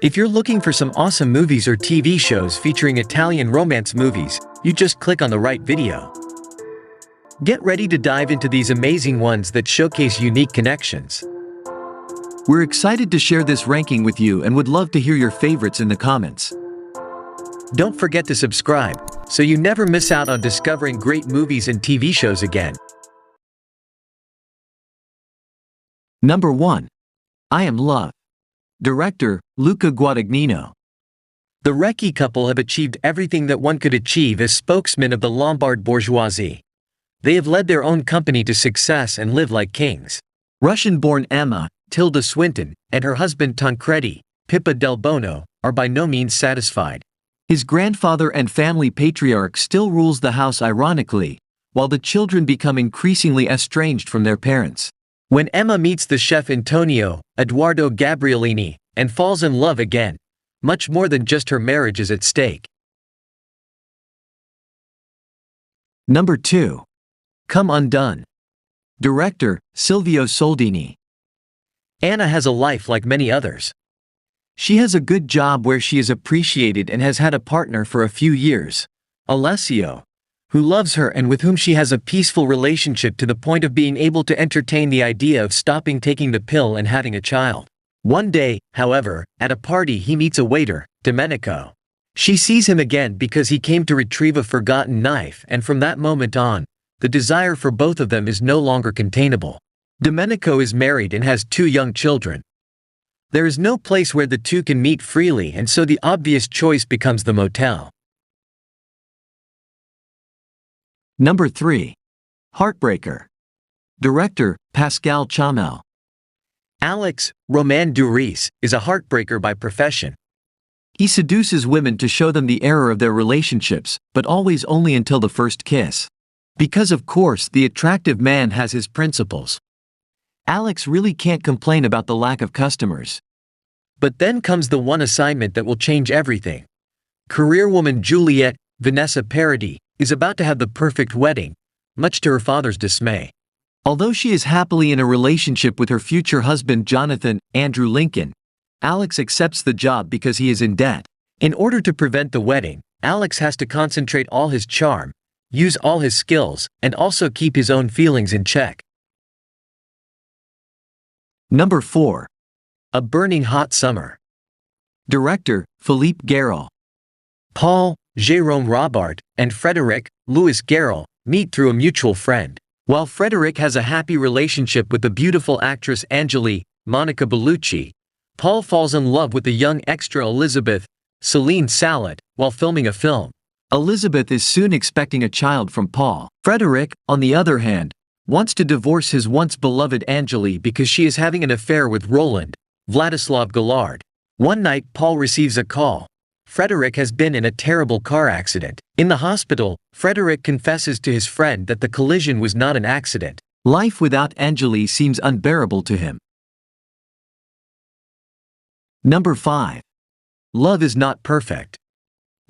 If you're looking for some awesome movies or TV shows featuring Italian romance movies, you just click on the right video. Get ready to dive into these amazing ones that showcase unique connections. We're excited to share this ranking with you and would love to hear your favorites in the comments. Don't forget to subscribe, so you never miss out on discovering great movies and TV shows again. Number 1. I Am Love. Director, Luca Guadagnino. The Recchi couple have achieved everything that one could achieve as spokesmen of the Lombard bourgeoisie. They have led their own company to success and live like kings. Russian-born Emma, Tilda Swinton, and her husband Tancredi, Pippa Del Bono, are by no means satisfied. His grandfather and family patriarch still rules the house ironically, while the children become increasingly estranged from their parents. When Emma meets the chef Antonio, Eduardo Gabriellini, and falls in love again, much more than just her marriage is at stake. Number 2. Come Undone. Director, Silvio Soldini. Anna has a life like many others. She has a good job where she is appreciated and has had a partner for a few years, Alessio, who loves her and with whom she has a peaceful relationship to the point of being able to entertain the idea of stopping taking the pill and having a child. One day, however, at a party he meets a waiter, Domenico. She sees him again because he came to retrieve a forgotten knife, and from that moment on, the desire for both of them is no longer containable. Domenico is married and has 2 young children. There is no place where the two can meet freely, and so the obvious choice becomes the motel. Number 3. Heartbreaker. Director, Pascal Chamel. Alex, Roman Duris, is a heartbreaker by profession. He seduces women to show them the error of their relationships, but always only until the first kiss. Because of course the attractive man has his principles. Alex really can't complain about the lack of customers. But then comes the one assignment that will change everything. Career woman Juliette, Vanessa Paradis, is about to have the perfect wedding, much to her father's dismay. Although she is happily in a relationship with her future husband Jonathan, Andrew Lincoln, Alex accepts the job because he is in debt. In order to prevent the wedding, Alex has to concentrate all his charm, use all his skills, and also keep his own feelings in check. Number 4. A Burning Hot Summer. Director, Philippe Garrel. Paul, Jérôme Robart, and Frédéric, Louis Garrel, meet through a mutual friend. While Frédéric has a happy relationship with the beautiful actress Angélie, Monica Bellucci, Paul falls in love with the young extra Elizabeth, Céline Sallet, while filming a film. Elizabeth is soon expecting a child from Paul. Frédéric, on the other hand, wants to divorce his once beloved Angélie because she is having an affair with Roland, Vladislav Gallard. One night Paul receives a call. Frédéric has been in a terrible car accident. In the hospital, Frédéric confesses to his friend that the collision was not an accident. Life without Angélie seems unbearable to him. Number 5. Love is Not Perfect.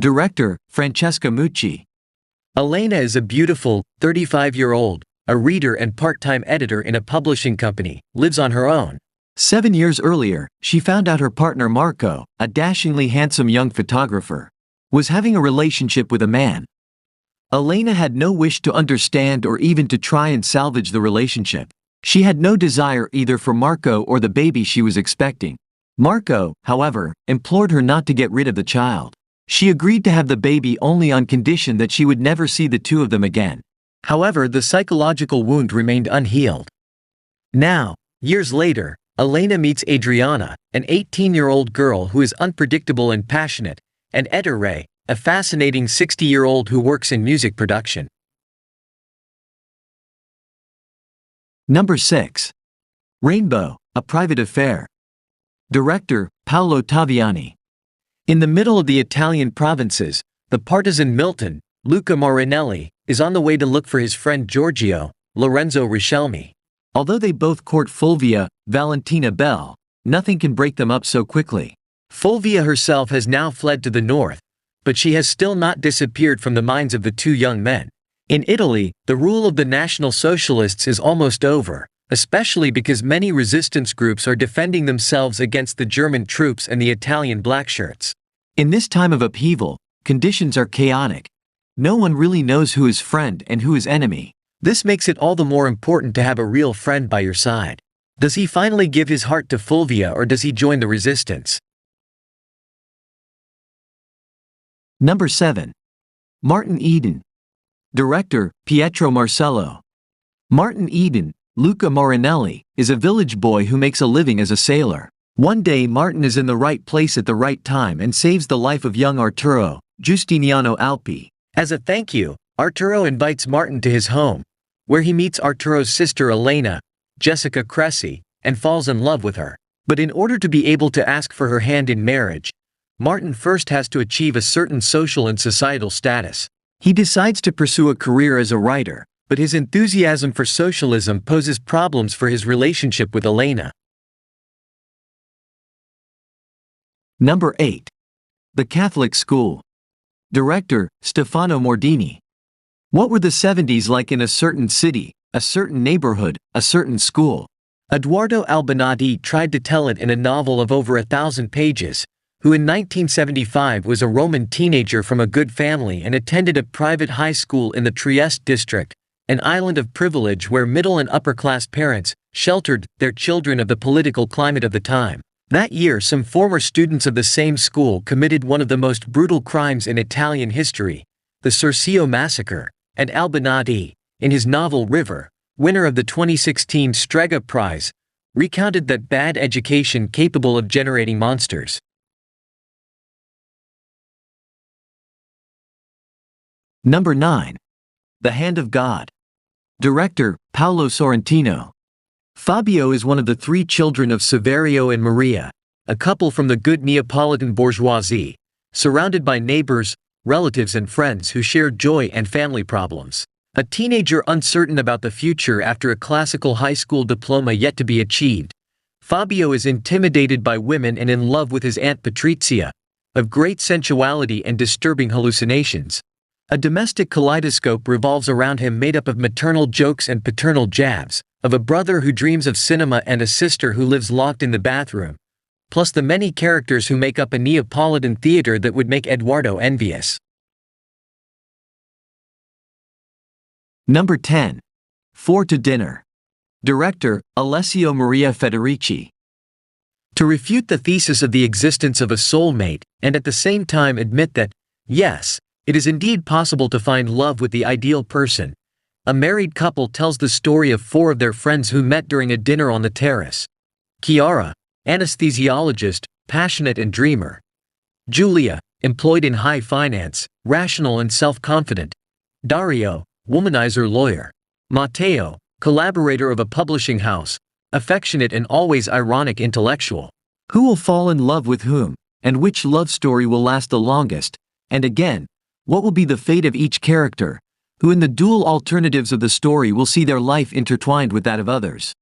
Director, Francesca Mucci. Elena is a beautiful, 35-year-old, a reader and part-time editor in a publishing company, lives on her own. 7 years earlier, she found out her partner Marco, a dashingly handsome young photographer, was having a relationship with a man. Elena had no wish to understand or even to try and salvage the relationship. She had no desire either for Marco or the baby she was expecting. Marco, however, implored her not to get rid of the child. She agreed to have the baby only on condition that she would never see the two of them again. However, the psychological wound remained unhealed. Now, years later, Elena meets Adriana, an 18-year-old girl who is unpredictable and passionate, and Ettore, a fascinating 60-year-old who works in music production. Number 6. Rainbow, A Private Affair. Director, Paolo Taviani. In the middle of the Italian provinces, the partisan Milton, Luca Marinelli, is on the way to look for his friend Giorgio, Lorenzo Richelmi. Although they both court Fulvia, Valentina Bell, nothing can break them up so quickly. Fulvia herself has now fled to the north, but she has still not disappeared from the minds of the two young men. In Italy, the rule of the National Socialists is almost over, especially because many resistance groups are defending themselves against the German troops and the Italian blackshirts. In this time of upheaval, conditions are chaotic. No one really knows who is friend and who is enemy. This makes it all the more important to have a real friend by your side. Does he finally give his heart to Fulvia, or does he join the resistance? Number 7. Martin Eden. Director, Pietro Marcello. Martin Eden, Luca Marinelli, is a village boy who makes a living as a sailor. One day Martin is in the right place at the right time and saves the life of young Arturo, Giustiniano Alpi. As a thank you, Arturo invites Martin to his home, where he meets Arturo's sister Elena, Jessica Cressy, and falls in love with her. But in order to be able to ask for her hand in marriage, Martin first has to achieve a certain social and societal status. He decides to pursue a career as a writer, but his enthusiasm for socialism poses problems for his relationship with Elena. Number 8. The Catholic School. Director, Stefano Mordini. What were the 70s like in a certain city, a certain neighborhood, a certain school? Edoardo Albinati tried to tell it in a novel of over 1,000 pages, who in 1975 was a Roman teenager from a good family and attended a private high school in the Trieste district, an island of privilege where middle and upper-class parents sheltered their children of the political climate of the time. That year, some former students of the same school committed one of the most brutal crimes in Italian history, the Cercio massacre, and Albinati, in his novel River, winner of the 2016 Strega Prize, recounted that bad education capable of generating monsters. Number 9. The Hand of God. Director, Paolo Sorrentino. Fabio is one of the 3 children of Saverio and Maria, a couple from the good Neapolitan bourgeoisie, surrounded by neighbors, relatives and friends who share joy and family problems. A teenager uncertain about the future after a classical high school diploma yet to be achieved, Fabio is intimidated by women and in love with his Aunt Patrizia, of great sensuality and disturbing hallucinations. A domestic kaleidoscope revolves around him made up of maternal jokes and paternal jabs, of a brother who dreams of cinema and a sister who lives locked in the bathroom, plus the many characters who make up a Neapolitan theater that would make Eduardo envious. Number 10. 4 to Dinner. Director, Alessio Maria Federici. To refute the thesis of the existence of a soulmate, and at the same time admit that, yes, it is indeed possible to find love with the ideal person, a married couple tells the story of 4 of their friends who met during a dinner on the terrace. Chiara, anesthesiologist, passionate and dreamer. Giulia, employed in high finance, rational and self-confident. Dario, womanizer lawyer. Matteo, collaborator of a publishing house, affectionate and always ironic intellectual. Who will fall in love with whom, and which love story will last the longest, and again, what will be the fate of each character, who in the dual alternatives of the story will see their life intertwined with that of others?